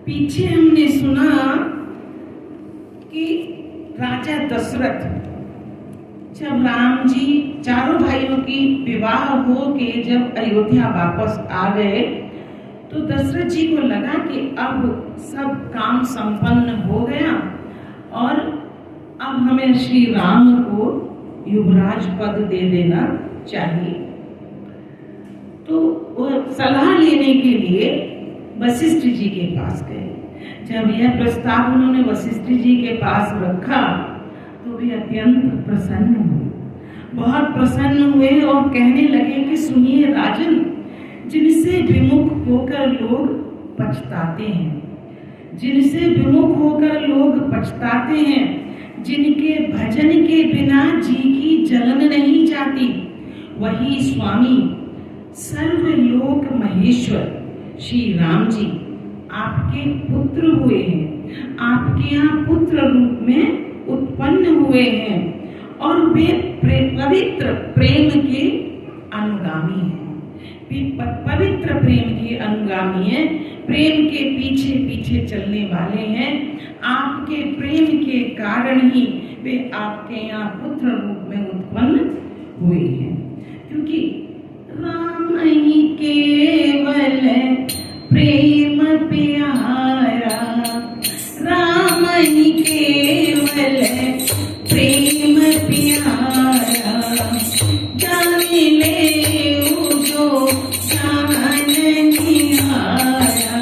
पीछे हमने सुना कि राजा दशरथ जब राम जी चारों भाइयों की विवाह हो के जब अयोध्या वापस आ गए तो दशरथ जी को लगा कि अब सब काम संपन्न हो गया और अब हमें श्री राम को युवराज पद दे देना चाहिए। तो वो सलाह लेने के लिए वशिष्ठ जी के पास गए। जब यह प्रस्ताव उन्होंने वशिष्ठ जी के पास रखा तो वे अत्यंत प्रसन्न हुए, बहुत प्रसन्न हुए और कहने लगे कि सुनिए राजन, जिनसे विमुख होकर लोग पछताते हैं, जिनसे विमुख होकर लोग पछताते हैं, जिनके भजन के बिना जी की जलन नहीं जाती, वही स्वामी सर्वलोक महेश्वर श्री राम जी आपके पुत्र हुए हैं, आपके यहाँ पुत्र रूप में उत्पन्न हुए हैं और वे पवित्र प्रेम के अनुगामी हैं। वे पवित्र प्रेम के अनुगामी हैं, प्रेम के पीछे पीछे चलने वाले हैं। आपके प्रेम के कारण ही वे आपके यहाँ पुत्र रूप में उत्पन्न हुए हैं, क्योंकि राम ही केवल प्रेम प्यारा, राम ही केवल प्रेम प्यारा, जाने ले जो जान निहारा।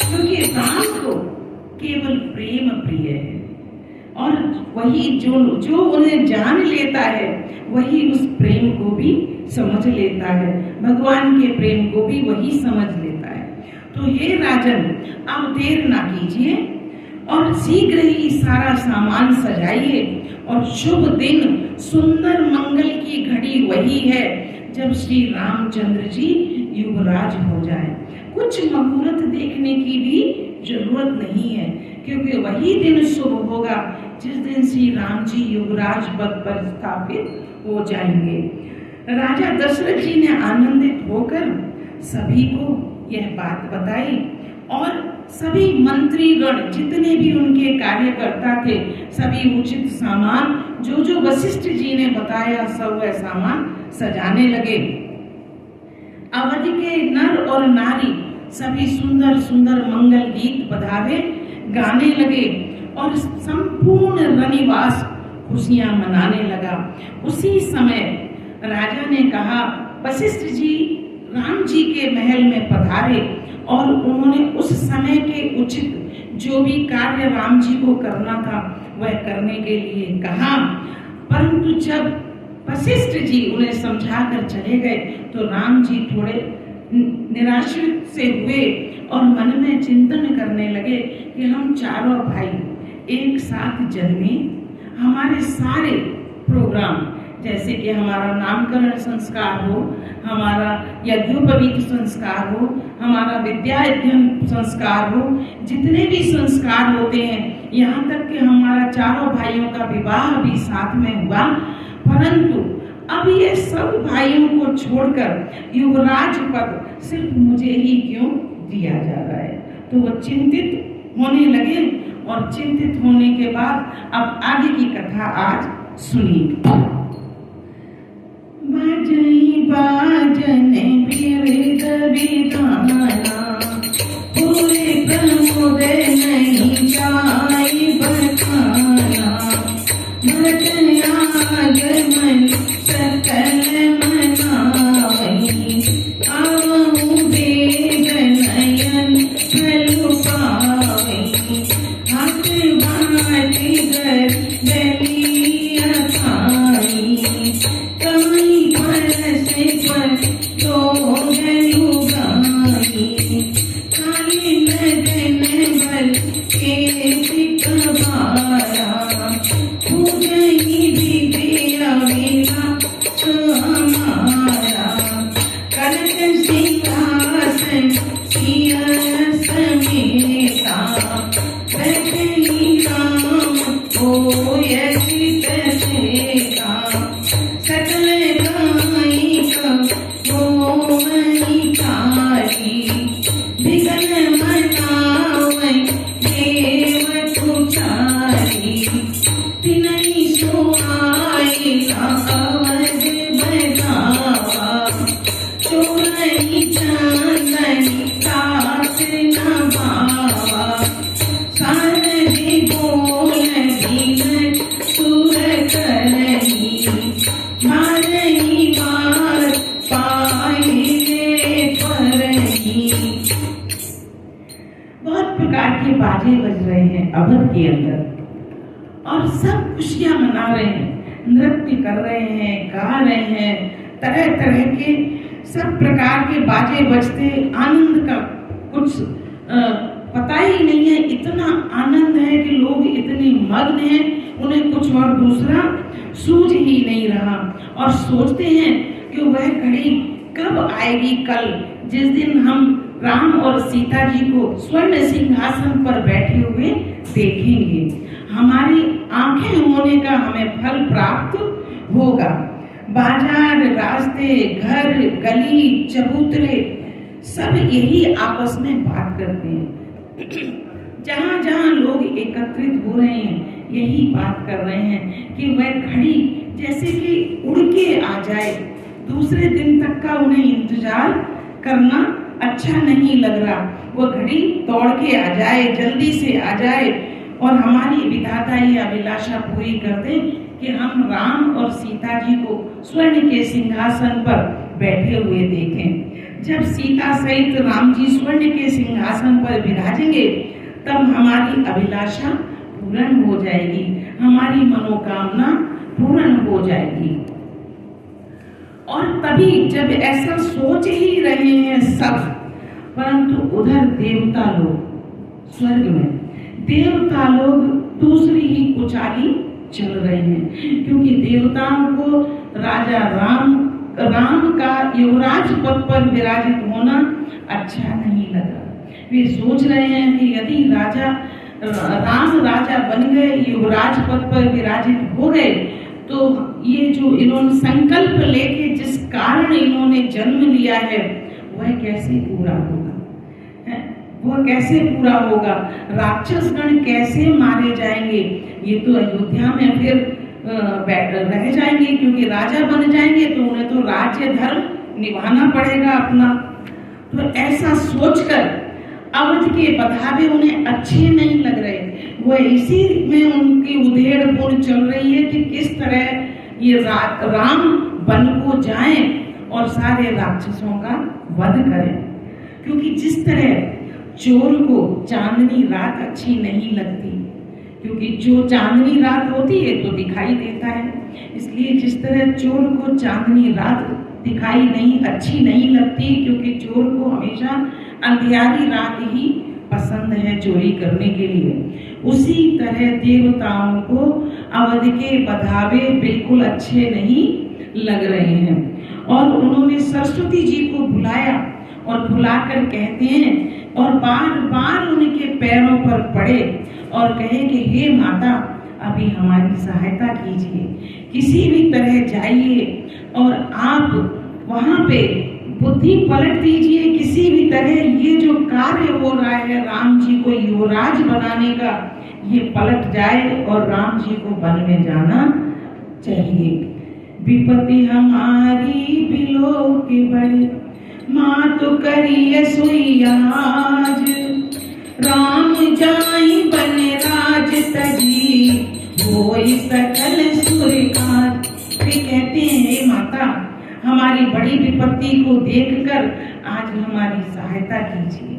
क्योंकि राम को केवल प्रेम प्रिय है और वही जो उन्हें जान लेता है वही उस प्रेम को भी समझ लेता है, भगवान के प्रेम को भी वही समझ लेता है। तो हे राजन, अब देर ना कीजिए और शीघ्र ही सारा सामान सजाइए और शुभ दिन, सुंदर मंगल की घड़ी वही है जब श्री रामचंद्र जी युवराज हो जाए। कुछ मुहूर्त देखने की भी जरूरत नहीं है, क्योंकि वही दिन शुभ होगा जिस दिन श्री राम जी युवराज पद पर स्थापित हो जाएंगे। राजा दशरथ जी ने आनंदित होकर सभी को यह बात बताई और सभी मंत्रीगण, जितने भी उनके कार्यकर्ता थे, सभी उचित सामान जो वशिष्ठ जी ने बताया सब वह सामान सजाने लगे। अवध के नर और नारी सभी सुंदर सुंदर मंगल गीत बधावे गाने लगे और संपूर्ण रनिवास खुशियां मनाने लगा। उसी समय राजा ने कहा, वशिष्ठ जी राम जी के महल में पधारे और उन्होंने उस समय के उचित जो भी कार्य राम जी को करना था वह करने के लिए कहा। परंतु जब वशिष्ठ जी उन्हें समझाकर चले गए तो राम जी थोड़े निराशित से हुए और मन में चिंतन करने लगे कि हम चारों भाई एक साथ जन्मे, हमारे सारे प्रोग्राम जैसे कि हमारा नामकरण संस्कार हो, हमारा यज्ञोपवीत संस्कार हो, हमारा विद्या अध्ययन संस्कार हो, जितने भी संस्कार होते हैं, यहाँ तक कि हमारा चारों भाइयों का विवाह भी साथ में हुआ, परंतु अब ये सब भाइयों को छोड़कर युवराज पद सिर्फ मुझे ही क्यों दिया जा रहा है। तो वो चिंतित होने लगे और चिंतित होने के बाद अब आगे की कथा आज सुनिए। बजई बाजन विविध विधाना, पूरे प्रमोद नहीं जाई बखाना, भटया आगमन सकल मनावई, आवहु वेद नयन फल पावई, हाथ बाटी कर गलिया खाई, कहीं परसे पर तो गाई, काली लगन बल के सिकबारा, हो गई विद्या मेरा हमारा, कनक सिंहासन सिया समेता, बैठई राम होय चित सेता, सकल गाई गोमई कारी, विघ्न मनावै देव तुचारी, तिनहि सोहाई अवध बधावा, चोरई चांदनी तात नभावा, सारथि बोल दीन सुर करही, मारही मार पाए परही। बहुत प्रकार के बाजे बज रहे हैं अवध के अंदर और सब खुशियां मना रहे हैं, नृत्य कर रहे हैं, गा रहे हैं, तरह तरह के सब प्रकार के बाजे बजते आनंद का कुछ पता ही नहीं है, इतना आनंद है कि लोग इतने मग्न हैं, उन्हें कुछ और दूसरा सूझ ही नहीं रहा और सोचते हैं कि वह घड़ी कब आएगी, कल जिस दिन हम राम और सीता जी को स्वर्ण सिंहासन पर बैठे हुए देखेंगे, हमारी आंखें होने का हमें फल प्राप्त होगा। बाजार, रास्ते, घर, गली, चबूतरे सब यही आपस में बात करते हैं। जहां जहां लोग एकत्रित हो रहे हैं, यही बात कर रहे हैं कि वह घड़ी जैसे कि उड़ के आ जाए, दूसरे दिन तक का उन्हें इंतजार करना अच्छा नहीं लग रहा, वो घड़ी दौड़ के आ जाए, जल्दी से आ जाए और हमारी विधाता ये अभिलाषा पूरी कर दे कि हम राम और सीता जी को स्वर्ण के सिंहासन पर बैठे हुए देखें। जब सीता सहित राम जी स्वर्ण के सिंहासन पर विराजेंगे, तब हमारी अभिलाषा पूर्ण हो जाएगी, हमारी मनोकामना पूर्ण हो जाएगी। और तभी जब ऐसा सोच ही रहे हैं सब, परंतु उधर देवता लोग स्वर्ग में, देवता लोग दूसरी ही कुचाली चल रहे हैं, क्योंकि देवताओं को राजा राम का युवराज पद पर विराजित होना अच्छा नहीं लगा। वे सोच रहे हैं कि यदि राम राजा बन गए, युवराज पद पर विराजित हो गए, तो ये जो इन्होंने संकल्प लेके जिस कारण इन्होंने जन्म लिया है, वह कैसे पूरा होगा, वह कैसे पूरा होगा, राक्षसगण कैसे मारे जाएंगे, ये तो अयोध्या में फिर रह जाएंगे, क्योंकि राजा बन जाएंगे तो उन्हें तो राज्य धर्म निभाना पड़ेगा अपना। तो ऐसा सोचकर अवध के बधावे उन्हें अच्छे नहीं लग रहे, वो इसी में उनकी उधेड़-बुन चल रही है कि किस तरह ये राम वन को जाएं और सारे राक्षसों का वध करें। क्योंकि जिस तरह चोर को चांदनी रात अच्छी नहीं लगती, क्योंकि जो चांदनी रात होती है तो दिखाई देता है, इसलिए जिस तरह चोर को चांदनी रात दिखाई अच्छी नहीं लगती, क्योंकि चोर को हमेशा अंधियारी रात ही पसंद है चोरी करने के लिए, उसी तरह देवताओं को अवध के बधावे बिल्कुल अच्छे नहीं लग रहे हैं। और उन्होंने सरस्वती जी को बुलाया और बुलाकर कहते हैं और बार बार उनके पैरों पर पड़े और कहे कि हे माता, अभी हमारी सहायता कीजिए, किसी भी तरह जाइए और आप वहां पे बुद्धि पलट दीजिए, किसी भी तरह ये जो कार्य हो रहा है राम जी को युवराज बनाने का, ये पलट जाए और राम जी को वन में जाना चाहिए। विपत्ति हमारी बिलो के बड़े, माँ तो करिए सुइयाज, राम जाई बने राज तजी, होई सकल सुर काज। वे कहते हैं हे माता, हमारी बड़ी विपत्ति को देखकर आज हमारी सहायता कीजिए,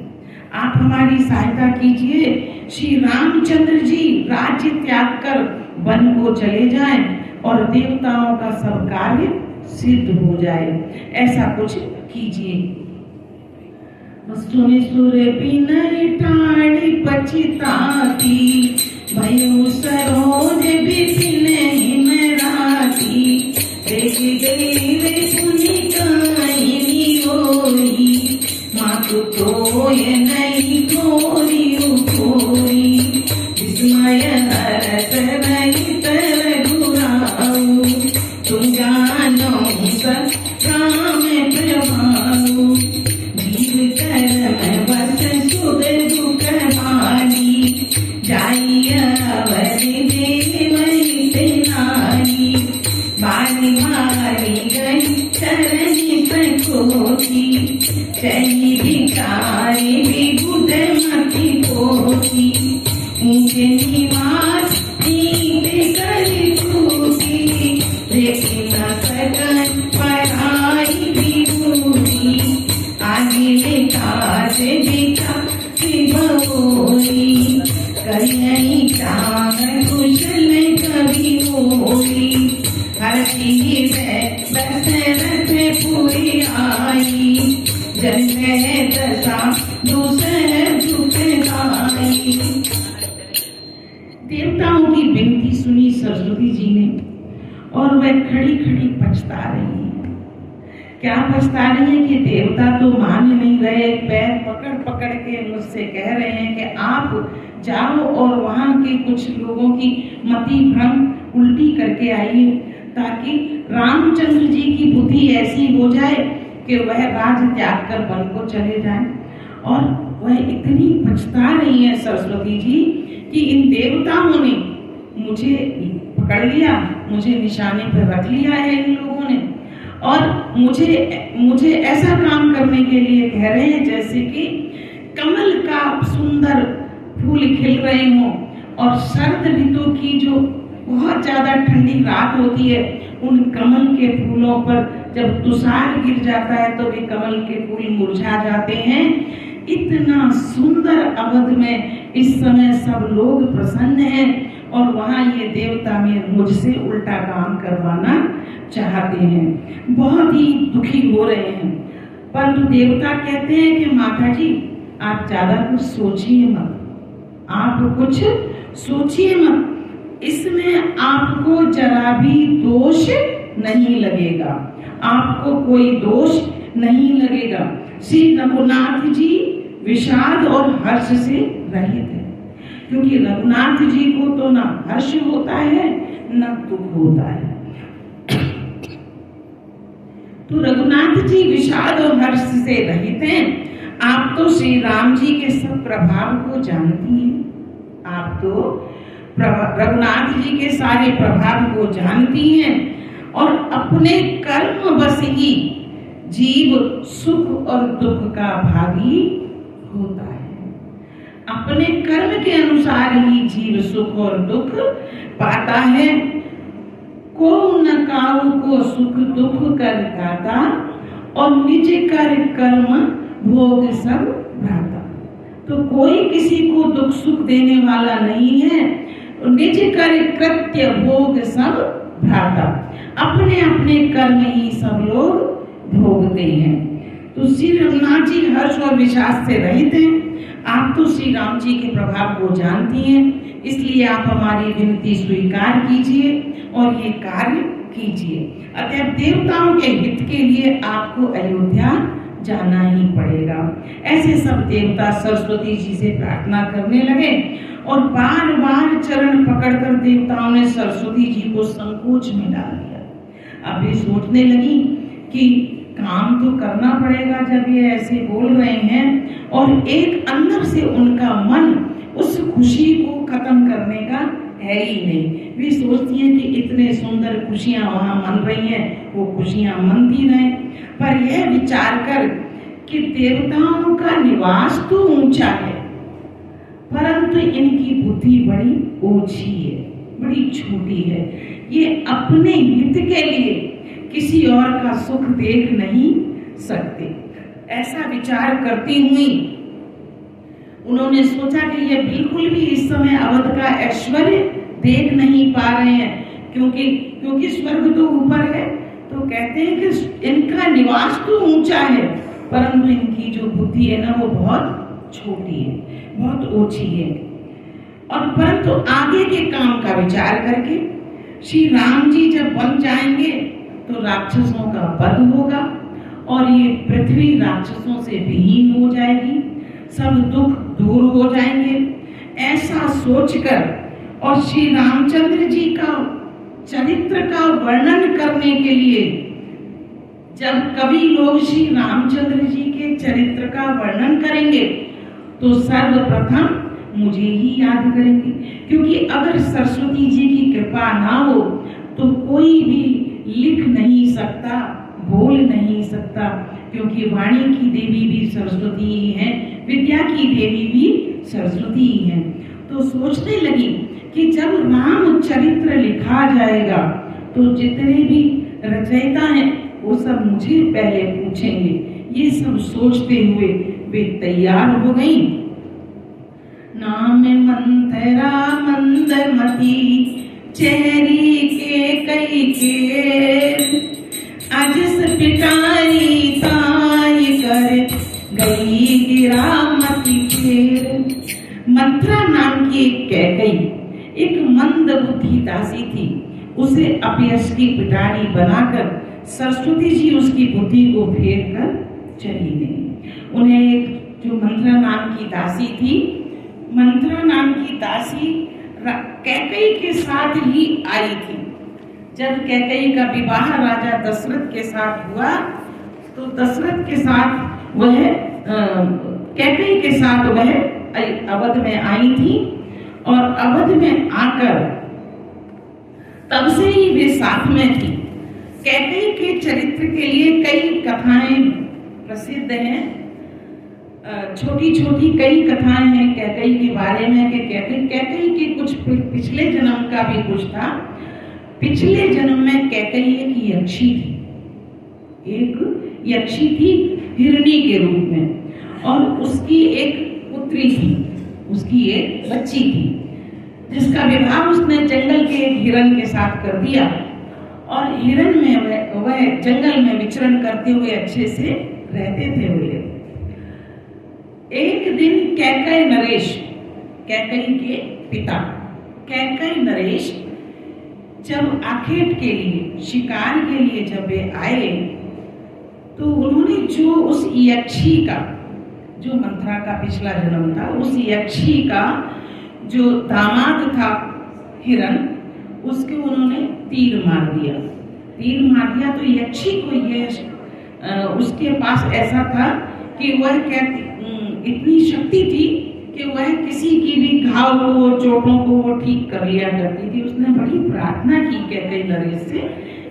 आप हमारी सहायता कीजिए। श्री रामचंद्र जी राज्य त्याग कर वन को चले जाएं और देवताओं का सब कार्य सिद्ध हो जाए, ऐसा कुछ कीजिए। सुनि सुर बिनय ठाणी पछिताती, भयउ सरोज बिपिन हिम राती, देख गई रे पुनि काहिनी होई, मातु तोय नहीं खोरी उखोरी, विस्मय हरत रहित रघुराऊ, तुम जानो सब राम प्रभाऊ, जीव कर्म बस सुध दुख हारी, वह खड़ी खड़ी पछता रही है। क्या पछता रही है कि देवता तो मान नहीं रहे, पैर पकड़ पकड़ के मुझसे कह रहे हैं कि आप जाओ और वहां के कुछ लोगों की मति भ्रम उल्टी करके आइए, ताकि रामचंद्र जी की बुद्धि ऐसी हो जाए कि वह राज त्याग कर वन को चले जाएं। और वह इतनी पछता रही है सरस्वती जी कि इन देवताओं ने मुझे पकड़ लिया, मुझे निशाने पर रख लिया है इन लोगों ने, और मुझे ऐसा काम करने के लिए कह रहे हैं जैसे कि कमल का सुंदर फूल खिल रहे हों, और शरद ऋतु की जो बहुत ज्यादा ठंडी रात होती है, उन कमल के फूलों पर जब तुषार गिर जाता है तो वे कमल के फूल मुरझा जाते हैं। इतना सुंदर अवध में इस समय सब लोग प्रसन्न हैं, और वहां ये देवता में मुझसे उल्टा काम करवाना चाहते हैं, बहुत ही दुखी हो रहे हैं। परंतु देवता कहते हैं कि माता जी आप ज्यादा कुछ सोचिए मत, आप कुछ सोचिए मत, इसमें आपको जरा भी दोष नहीं लगेगा, आपको कोई दोष नहीं लगेगा। श्री रघुनाथ जी विषाद और हर्ष से रहित है, क्योंकि रघुनाथ जी को तो ना हर्ष होता है ना दुख होता है। तो रघुनाथ जी विषाद और हर्ष से रहित हैं। आप तो श्री राम जी के सब प्रभाव को जानती हैं, आप तो रघुनाथ जी के सारे प्रभाव को जानती हैं, और अपने कर्म बस ही जीव सुख और दुख का भागी होता है। अपने कर्म के अनुसार ही जीव सुख और दुख पाता है। को न काऊ को सुख दुख कर दाता, और निज कर कर्म भोग सब भ्राता। तो कोई किसी को दुख सुख देने वाला नहीं है, निज कर कृत्य भोग सब भ्राता, अपने अपने कर्म ही सब लोग भोगते हैं। तो श्री रघुनाथ जी हर्ष और विषाद से रहित हैं। आप तो श्री राम जी के प्रभाव को जानती हैं, इसलिए आप हमारी विनती स्वीकार कीजिए और ये कार्य कीजिए। अतः देवताओं के हित के लिए आपको अयोध्या जाना ही पड़ेगा। ऐसे सब देवता सरस्वती जी से प्रार्थना करने लगे, और बार बार चरण पकड़कर देवताओं ने सरस्वती जी को संकोच में डाल दिया। अब ये सोचने लगी कि काम तो करना पड़ेगा जब ये ऐसे बोल रहे हैं, और एक अंदर से उनका मन उस खुशी को खत्म करने का है ही नहीं। वे सोचती हैं कि इतने सुंदर खुशियां वहां मन रही हैं, वो खुशियां मनती रहें, पर यह विचार कर कि देवताओं का निवास तो ऊंचा है, परंतु इनकी बुद्धि बड़ी ओछी है, बड़ी छोटी है। ये अपने हित के लिए किसी और का सुख देख नहीं सकते। ऐसा विचार करती हुई उन्होंने सोचा कि ये बिल्कुल भी इस समय अवध का ऐश्वर्य देख नहीं पा रहे हैं, क्योंकि स्वर्ग तो ऊपर है। तो कहते हैं कि इनका निवास तो ऊंचा है, परंतु इनकी जो बुद्धि है ना वो बहुत छोटी है, बहुत ओछी है। और परंतु आगे के काम का विचार करके श्री राम जी जब बन जाएंगे तो राक्षसों का वध होगा, और ये पृथ्वी राक्षसों से विहीन हो जाएगी, सब दुख दूर हो जाएंगे। ऐसा सोचकर और श्री रामचंद्र जी का चरित्र का वर्णन करने के लिए जब कभी लोग श्री रामचंद्र जी के चरित्र का वर्णन करेंगे तो सर्वप्रथम मुझे ही याद करेंगे, क्योंकि अगर सरस्वती जी की कृपा ना हो तो कोई भी लिख नहीं सकता, बोल नहीं सकता, क्योंकि वाणी की देवी भी सरस्वती ही है, विद्या की देवी भी सरस्वती ही है। तो सोचने लगी कि जब राम चरित्र लिखा जाएगा तो जितने भी रचयिता हैं वो सब मुझे पहले पूछेंगे। ये सब सोचते हुए वे तैयार हो गई। नाम मंथरा मंदमती चेहरी के कई के, अजस पिटारी ताई कर गई गिरामती खेर। मंथरा नाम की एक कैकई एक मंद बुद्धि दासी थी। उसे अपयश की पिटारी बनाकर सरस्वती जी उसकी बुद्धि को फेर कर चली गई। उन्हें एक जो मंथरा नाम की दासी थी, मंथरा नाम की दासी कैकेयी के साथ ही आई थी। जब कैकेयी का विवाह राजा दशरथ के साथ हुआ तो दशरथ के साथ वह कैकेयी के साथ वह अवध में आई थी और अवध में आकर तब से ही वे साथ में थी। कैकेयी के चरित्र के लिए कई कथाएं प्रसिद्ध हैं। छोटी छोटी कई कथाएं हैं कैकेयी के बारे में कि कैकेयी के कुछ पिछले जन्म का भी कुछ था। पिछले जन्म में कैकेयी एक यक्षी थी, एक यक्षी थी हिरणी के रूप में, और उसकी एक पुत्री थी, उसकी एक बच्ची थी जिसका विवाह उसने जंगल के एक हिरण के साथ कर दिया और हिरण में वह जंगल में विचरण करते हुए अच्छे से रहते थे। वे एक दिन कैकेयी नरेश, कैकेयी के पिता कैकेयी नरेश जब आखेट के लिए, शिकार के लिए जब वे आए तो उन्होंने जो उस यक्षी का, जो मंथरा का पिछला जन्म था, उस यक्षी का जो दामाद था हिरण, उसके उन्होंने तीर मार दिया। तीर मार दिया तो यक्षी को यह उसके पास ऐसा था कि वह इतनी शक्ति थी कि वह किसी की भी घाव को, चोटों को वो ठीक कर लिया करती थी। उसने बड़ी प्रार्थना की कैकेयी नरेश से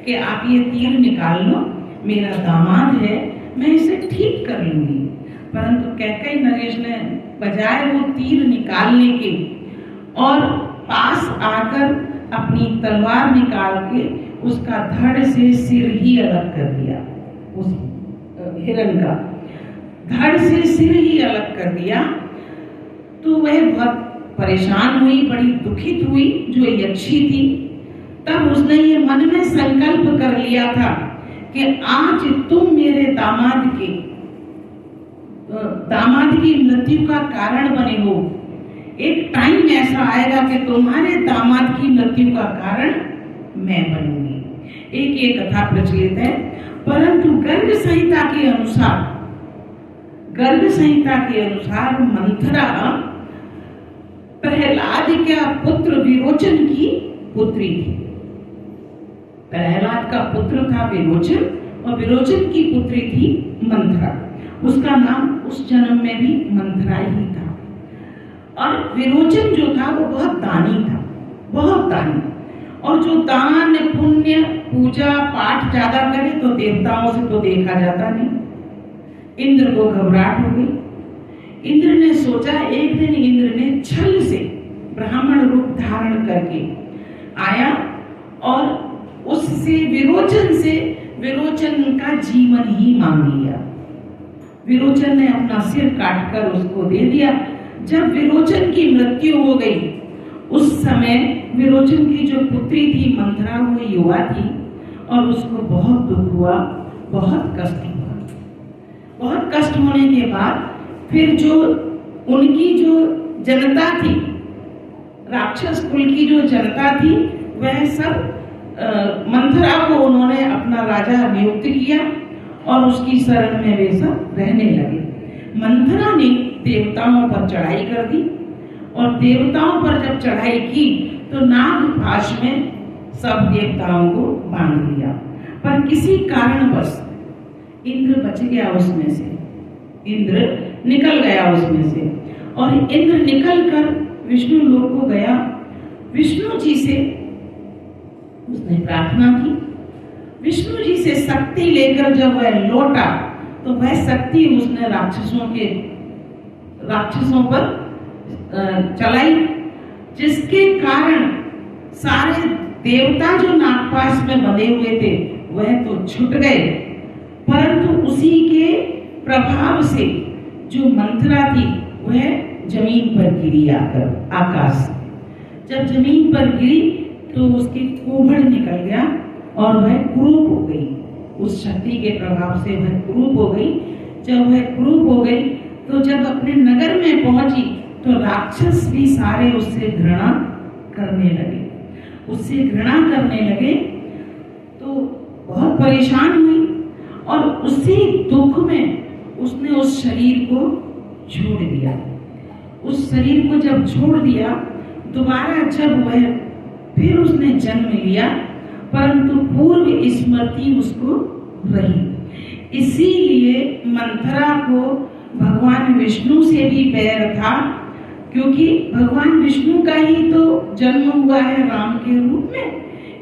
कि आप ये तीर निकाल लो, मेरा दामाद है, मैं इसे ठीक कर लूंगी। परंतु कैकेयी नरेश ने बजाय वो तीर निकालने के और पास आकर अपनी तलवार निकाल के उसका धड़ से सिर ही अलग कर दिया। उस हिरण का धड़ से सिर ही अलग कर दिया। तो वह बहुत परेशान हुई, बड़ी दुखित हुई जो यक्षी थी। तब उसने ये मन में संकल्प कर लिया था कि आज तुम मेरे दामाद की मृत्यु का कारण बने हो। एक टाइम ऐसा आएगा कि तुम्हारे दामाद की मृत्यु का कारण मैं बनूंगी। एक ये कथा प्रचलित है। परंतु गर्ग संहिता के अनुसार मंथरा प्रहलाद का पुत्र विरोचन की पुत्री थी। प्रहलाद का पुत्र था विरोचन और विरोचन की पुत्री थी मंथरा। उसका नाम उस जन्म में भी मंथरा ही था। और विरोचन जो था वो बहुत दानी था, बहुत दानी। और जो दान पुण्य पूजा पाठ ज्यादा करे तो देवताओं से तो देखा जाता नहीं। इंद्र को घबराहट हो गई। इंद्र ने सोचा, एक दिन इंद्र ने छल से ब्राह्मण रूप धारण करके आया और उससे विरोचन का जीवन ही मांग लिया। विरोचन ने अपना सिर काटकर उसको दे दिया। जब विरोचन की मृत्यु हो गई, उस समय विरोचन की जो पुत्री थी मंथरा, वो युवा थी और उसको बहुत दुख हुआ, बहुत कष्ट हुआ। बहुत कष्ट होने के बाद फिर जो उनकी जो जनता थी, राक्षस कुल की जो जनता थी, वह सब मंथरा को उन्होंने अपना राजा नियुक्त किया और उसकी शरण में वे सब रहने लगे। मंथरा ने देवताओं पर चढ़ाई कर दी और देवताओं पर जब चढ़ाई की तो नागपाश में सब देवताओं को बांध दिया। पर किसी कारणवश इंद्र बच गया उसमें से, इंद्र निकल गया उसमें से। और इंद्र निकलकर विष्णु लोक को गया। विष्णु जी से उसने प्रार्थना की। विष्णु जी से शक्ति लेकर जब वह लौटा तो वह शक्ति उसने राक्षसों पर चलाई, जिसके कारण सारे देवता जो नागपाश में बंधे हुए थे वह तो छूट गए। परंतु उसी के प्रभाव से जो मंथरा थी वह जमीन पर गिरी आकर, आकाश। जब जमीन पर गिरी तो उसकी कोहड़ निकल गया और वह कुरूप हो गई। उस शक्ति के प्रभाव से वह कुरूप हो गई। जब वह कुरूप हो गई तो जब अपने नगर में पहुंची तो राक्षस भी सारे उससे घृणा करने लगे। उससे घृणा करने लगे तो बहुत परेशान हुई और उसी दुख में उसने उस शरीर को छोड़ दिया। उस शरीर को जब छोड़ दिया, दोबारा जब वह फिर उसने जन्म लिया, परंतु पूर्व स्मृति उसको रही। इसीलिए मंथरा को भगवान विष्णु से भी बैर था, क्योंकि भगवान विष्णु का ही तो जन्म हुआ है राम के रूप में।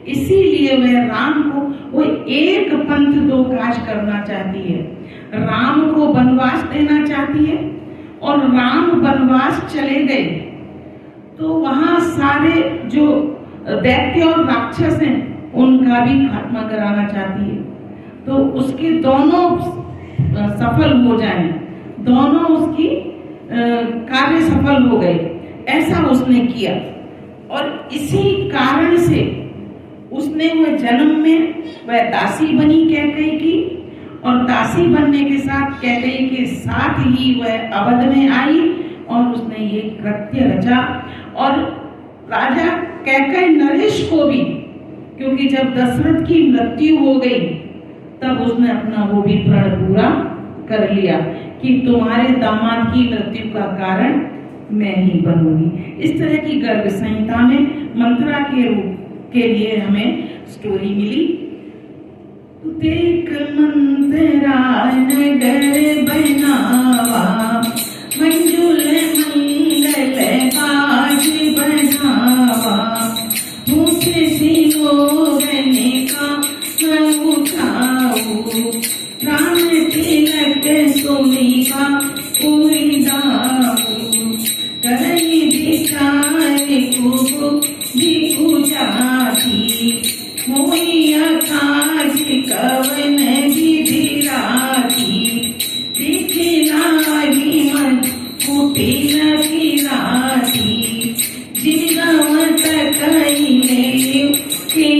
इसीलिए वह राम को वो एक पंथ दो काज करना चाहती है। राम को वनवास देना चाहती है, और राम वनवास चले गए तो वहां सारे जो दैत्य और राक्षस हैं उनका भी खात्मा कराना चाहती है, तो उसके दोनों सफल हो जाएं, दोनों उसकी कार्य सफल हो गए, ऐसा उसने किया। और इसी कारण से उसने वह जन्म में वह दासी बनी कैकेयी की, और दासी बनने के साथ कैकेयी के साथ ही वह अवध में आई और उसने ये कृत्य रचा। और राजा कैकेयी नरेश को भी, क्योंकि जब दशरथ की मृत्यु हो गई तब उसने अपना वो भी प्रण पूरा कर लिया कि तुम्हारे दामाद की मृत्यु का कारण मैं ही बनूंगी। इस तरह की गर्ग संहिता में मंथरा के रूप के लिए हमें स्टोरी मिली। देख मंथरा नगर बनावा, मंजुल मंगल बाज बनावा, मुझे सिरोगने का न उठाऊ, राम तिलक सुमिका पूरी दाऊ, करई विचार को दिखु जाती, मोहिया काज कवन विधि राती, दिखलागी मन कुटिल फिराती, जिनवत कहिले की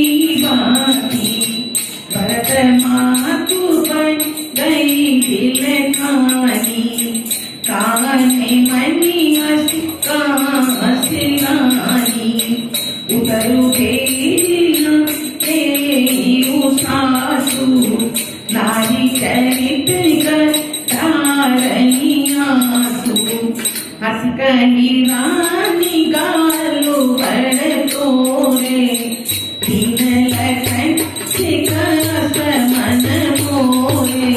बाती, भरत मातु बन गई दिल खानी, काने मनी हसिलानी, उतरु भेजना सासु, नारी चरित कर धारणी आंसू, हंस कही रानी गालो बड़ तोरे, दीन लखन सिकस मन मोरे,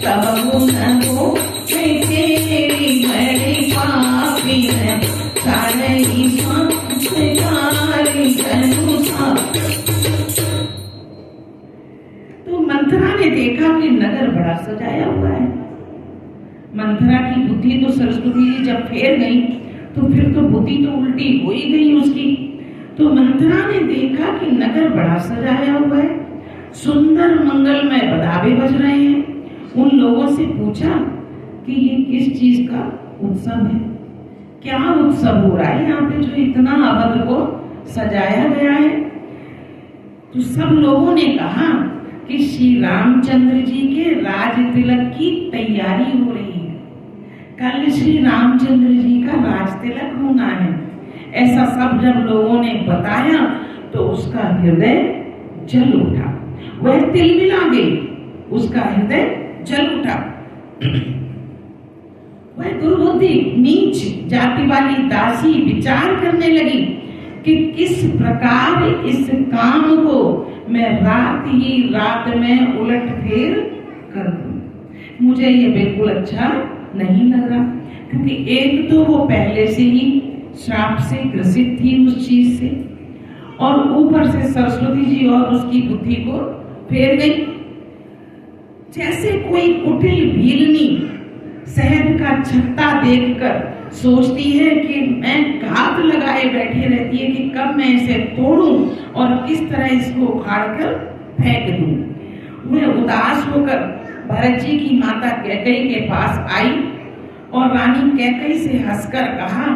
कबहु न हो तेरी बड़ी पापिन, सारई संस्कारी अनुसार। तो मंथरा ने देखा कि नगर बड़ा सजाया हुआ है। मंथरा की बुद्धि तो सरस्वती जी जब फेर गई तो फिर तो बुद्धि तो उल्टी हो ही गई उसकी। तो मंथरा ने देखा कि नगर बड़ा सजाया हुआ है, सुंदर मंगलमय बधावे बज रहे हैं। उन लोगों से पूछा कि ये किस चीज का उत्सव है, क्या उत्सव हो रहा है यहाँ पे जो इतना अवध को सजाया गया है। तो सब लोगों ने कहा कि श्री रामचंद्र जी के राज तिलक की तैयारी हो रही है, कल श्री रामचंद्र जी का राज तिलक होना है। ऐसा सब जब लोगों ने बताया तो उसका हृदय जल उठा, वह तिलमिला गई, उसका हृदय जल उठा। वह दुर्बुद्धि नीच जाति वाली दासी विचार करने लगी कि किस प्रकार इस काम को मैं रात ही रात में उलट फेर कर दूं। मुझे ये बिल्कुल अच्छा नहीं लग रहा, क्योंकि एक तो वो पहले से ही श्राप से ग्रसित थी उस चीज से, और ऊपर से सरस्वती जी और उसकी बुद्धि को फेर गई। जैसे कोई कुटिल भीलनी शहद का छत्ता देखकर सोचती है कि मैं घात लगाए बैठी रहती है कि कब मैं इसे तोड़ूं और किस तरह इसको उखाड़कर फेंक दूं। वह उदास होकर भरत जी की माता कैकेयी के पास आई और रानी कैकेयी से हंसकर कहा,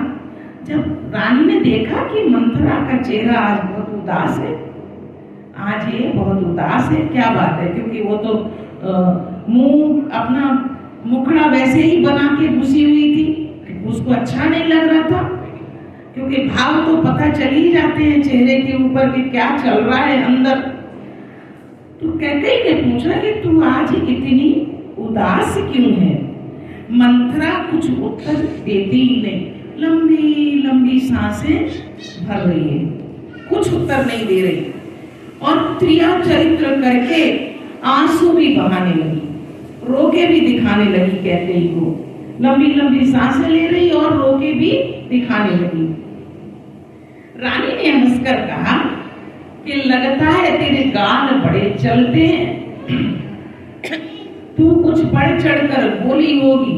जब रानी ने देखा कि मंथरा का चेहरा आज बहुत उदास है, आज ये बहुत उदास है, क्या बात है, क्योंकि वो तो मुंह अपना मुखड़ा वैसे ही बना के घुसी हुई थी, उसको अच्छा नहीं लग रहा था, क्योंकि भाव तो पता चल ही जाते हैं चेहरे के ऊपर कि क्या चल रहा है अंदर। तो कैकेयी ने पूछा कि तू आज इतनी उदास क्यों है? मंथरा कुछ उत्तर देती ही नहीं, लंबी लंबी सांसें भर रही है, कुछ उत्तर नहीं दे रही और त्रिया चरित्र करके आंसू भी बहाने लगी, रोके भी दिखाने लगी। कैकेयी को लंबी लंबी सांसें ले रही और रोके भी दिखाने लगी। रानी ने हंसकर कहा कि लगता है तेरे गाल बड़े चलते हैं, तू कुछ बढ़ चढ़कर बोली होगी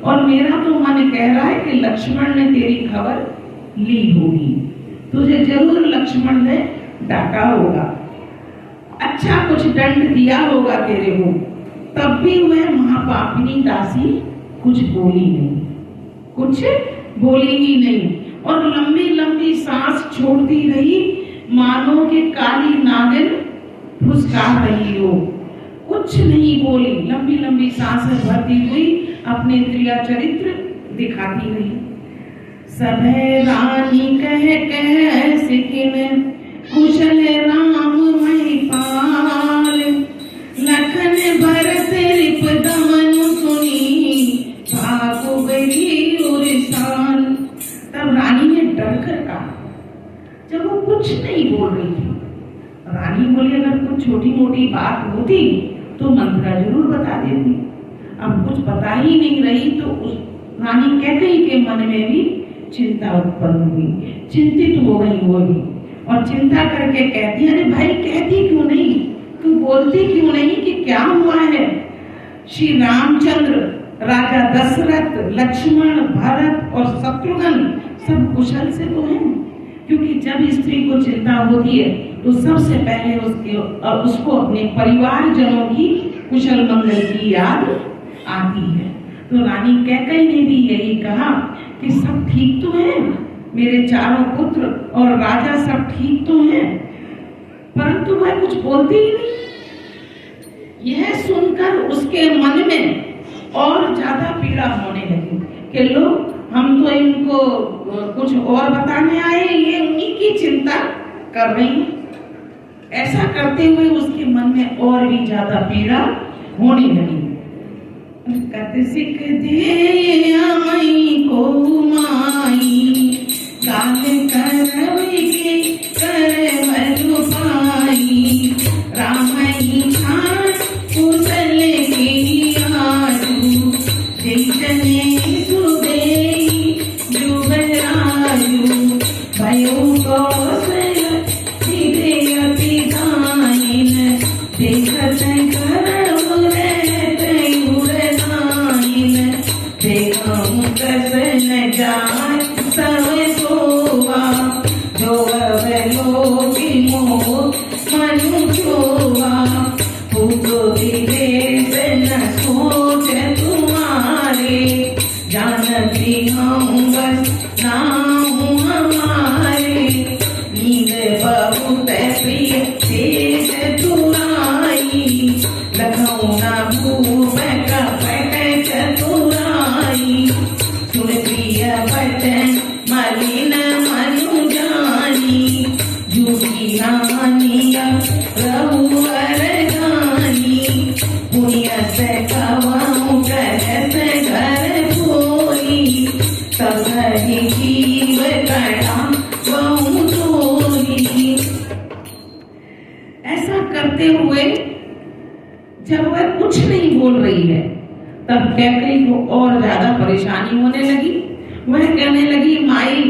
और मेरा तो मन कह रहा है कि लक्ष्मण ने तेरी खबर ली होगी, तुझे जरूर लक्ष्मण ने डांटा होगा, अच्छा कुछ दंड दिया होगा तेरे को, तब भी वह महापापिनी दासी कुछ बोली नहीं, कुछ बोली ही नहीं और लंबी लंबी सांस छोड़ती रही, मानो कि काली नागिन फुसकार रही हो, कुछ नहीं बोली, लंबी लंबी सांसें भरती हुई अपने त्रिया चरित्र दिखाती रही। सभे रानी कह सिकिन कुशल राम महिपाल, लखन भरत रिपुदम सुनी भागु गई उरसाल। तब रानी ने डर कर कहा, जब वो कुछ नहीं बोल रही थी, रानी बोली अगर कुछ छोटी मोटी बात होती तो मंथरा जरूर बता देती, अब कुछ बता ही नहीं रही तो उस रानी कैकेयी के मन में भी चिंता उत्पन्न हुई, चिंतित हो गई वो भी और चिंता करके कहती, अरे भाई कहती क्यों नहीं, तू बोलती क्यों नहीं कि क्या हुआ है? श्री रामचंद्र, राजा दशरथ, लक्ष्मण, भरत और शत्रुघ्न सब कुशल से तो हैं, क्योंकि जब स्त्री को चिंता होती है तो सबसे पहले उसको अपने परिवारजनों की कुशल मंगल की याद आती है। तो रानी कैकेयी ने भी यही कहा कि सब ठीक तो हैं, मेरे चारों पुत्र और राजा सब ठीक तो हैं, परंतु वह कुछ बोलती ही नहीं। यह सुनकर उसके मन में और ज्यादा पीड़ा होने लगी कि लोग हम तो इनको कुछ और बताने आए, ये उन्हीं की चिंता कर रही हैं। ऐसा करते हुए उसके मन में और भी ज्यादा पीड़ा होने लगी। कत सिख दे मई को माई, गाल करवे के कर पाई, रामई खान कुशल की आजू, जैतने सुदेई जुबरायु, भयो कौशल सीधे अति दाइन, देखत करव रहत उड़नाइन, देखम कसन जाय सब सोवा, जो अवलोकि मोह मनु छोवा, पूतो विदेश न सोच तुम्हारे, जानती हूँ बस नाम हमारे, नींद बहुत प्रिय देश तुराई, लखनऊ न भूप कपट चतुराई, सुन प्रिय बचन मलिन मनु जानी, झूठी रानिया रहुअर जानी, पुण्य से कवाऊं करत घर भोरी, तब घरी जीव कटा बहु चोरी। ऐसा करते हुए जब वह कुछ नहीं बोल रही है तब कैकेयी को और ज्यादा परेशानी होने लगी। वह कहने लगी, माई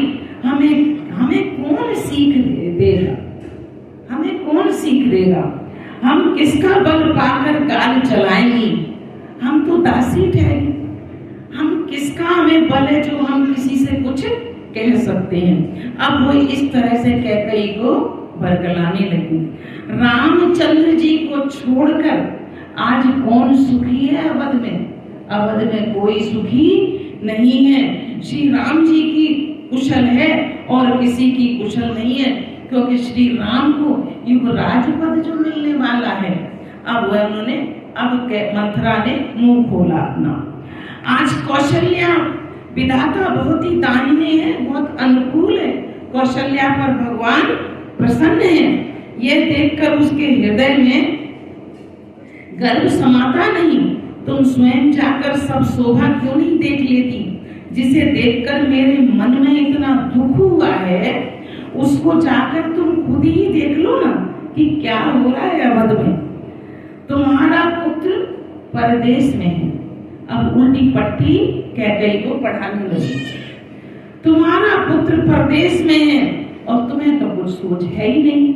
हमें हमें कौन सीख देगा, हमें कौन सीख देगा, हम किसका बल पाकर काल चलाएंगी, हम तो दासी ठहरी, हम किसका हमें बल है जो हम किसी से कुछ कह सकते हैं। अब वो इस तरह से कैकेयी को बरगलाने लगी। रामचंद्र जी को छोड़कर आज कौन सुखी है अवध में? अवध में कोई सुखी नहीं है। श्री राम जी की कुशल है और किसी की कुशल नहीं है, क्योंकि श्री राम को युवराज पद जो मिलने वाला है। अब वह उन्होंने मंथरा ने मुंह खोला अपना। आज कौशल्या विधाता बहुत ही दाहिने है, बहुत अनुकूल है, कौशल्या पर भगवान प्रसन्न है। यह देखकर उसके हृदय में गर्व समाता नहीं। तुम स्वयं जाकर सब शोभा क्यों नहीं देख लेती? जिसे देखकर मेरे मन में इतना दुख हुआ है, उसको जाकर तुम खुद ही देख लो ना कि क्या हो रहा है अवध में। तुम्हारा पुत्र परदेश में है। अब उल्टी पट्टी कैकेयी को पढ़ाने लगी। तुम्हारा पुत्र परदेश में है और तुम्हें तो कुछ सोच है ही नहीं।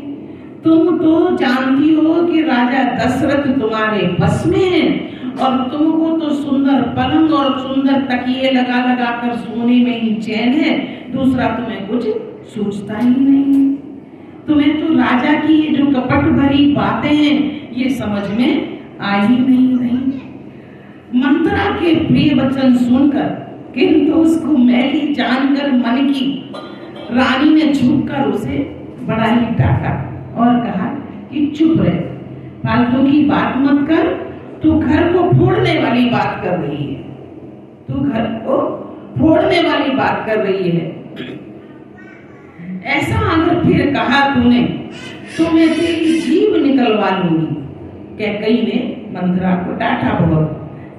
तुम तो जानती हो कि राजा दशरथ तुम्हारे बस में है और तुमको तो सुंदर पलंग और सुंदर तकिए लगा लगा कर सोने में ही चैन है, दूसरा तुम्हें कुछ सोचता ही नहीं। तुम्हें तो राजा की ये जो कपट भरी बातें हैं ये समझ में आ ही नहीं रही। मंत्रा के प्रिय वचन सुनकर, किंतु उसको मैली जानकर मन की, रानी ने झुककर उसे बड़ा ही डांटा और कहा कि चुप रहे, फालतू की बात मत कर। तू घर को फोड़ने वाली बात कर रही है, तू घर को फोड़ने वाली बात कर रही है। ऐसा अगर फिर कहा तूने तो मैं तेरी जीभ निकलवा लूंगी। कैकेयी ने मंथरा को डांटा बहुत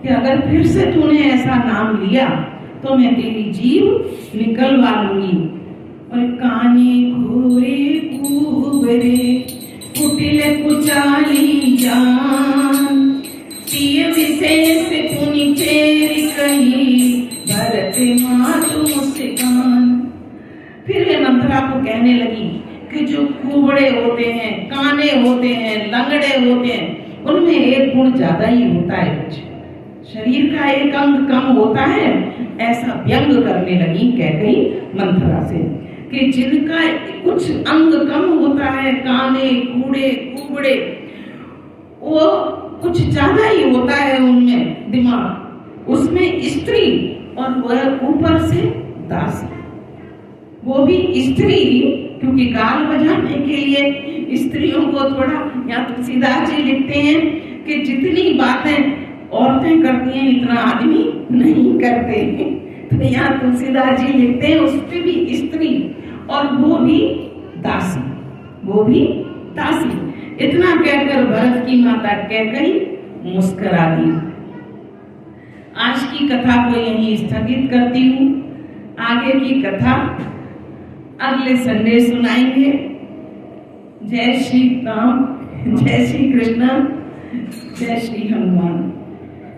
कि अगर फिर से तूने ऐसा नाम लिया तो मैं तेरी जीभ निकलवा लूंगी। और काने घोरे कुबरे कुटिल कुचाली जान, प्रिय विशेष पुनि चेरी कही भरत मातु मुस्कान। फिर वे मंथरा को कहने लगी कि जो कुबड़े होते हैं, काने होते हैं, लंगड़े होते हैं, उनमें एक गुण ज्यादा ही होता है, कुछ शरीर का एक अंग कम होता है। ऐसा व्यंग करने लगी कैकेयी मंथरा से कि जिनका कुछ अंग कम होता है, काने, कूड़े, कुबड़े, वो कुछ ज्यादा ही होता है उनमें दिमाग, उसमें स्त्री और वह ऊपर से दासी। वो भी स्त्री क्योंकि गाल बजाने के लिए स्त्रियों को थोड़ा, या तुलसीदास जी लिखते हैं कि जितनी बातें औरतें करती हैं इतना आदमी नहीं करते। तो यहाँ तुलसीदास जी लिखते हैं उस पे भी स्त्री और वो भी दासी, वो भी दासी। इतना कहकर भरत की माता कैकेयी मुस्कुरा दी। आज की कथा को यहीं स्थगित करती हूँ। आगे की कथा अगले संडे सुनाएंगे। जय श्री राम, जय श्री कृष्ण, जय श्री हनुमान।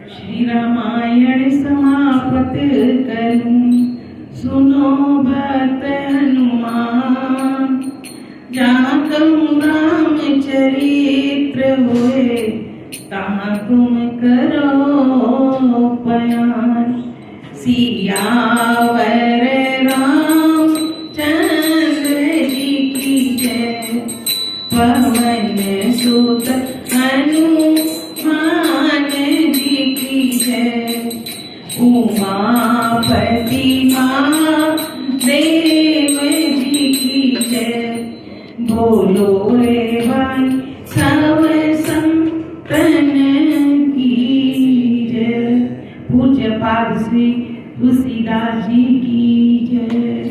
श्री रामायण समाप्त करूं, सुनो भक्त हनुमान। जहाँ कहूँ राम चरित्र होए, तहाँ तुम करो बयान। सियावर राम चंद्र जी की जय, पवन सुत हनुमान जी की जय। उमापति महादेव जी की जय। बोलो रे भाई सब संतन की जय। पूज्य पाद श्री तुलसीदास जी की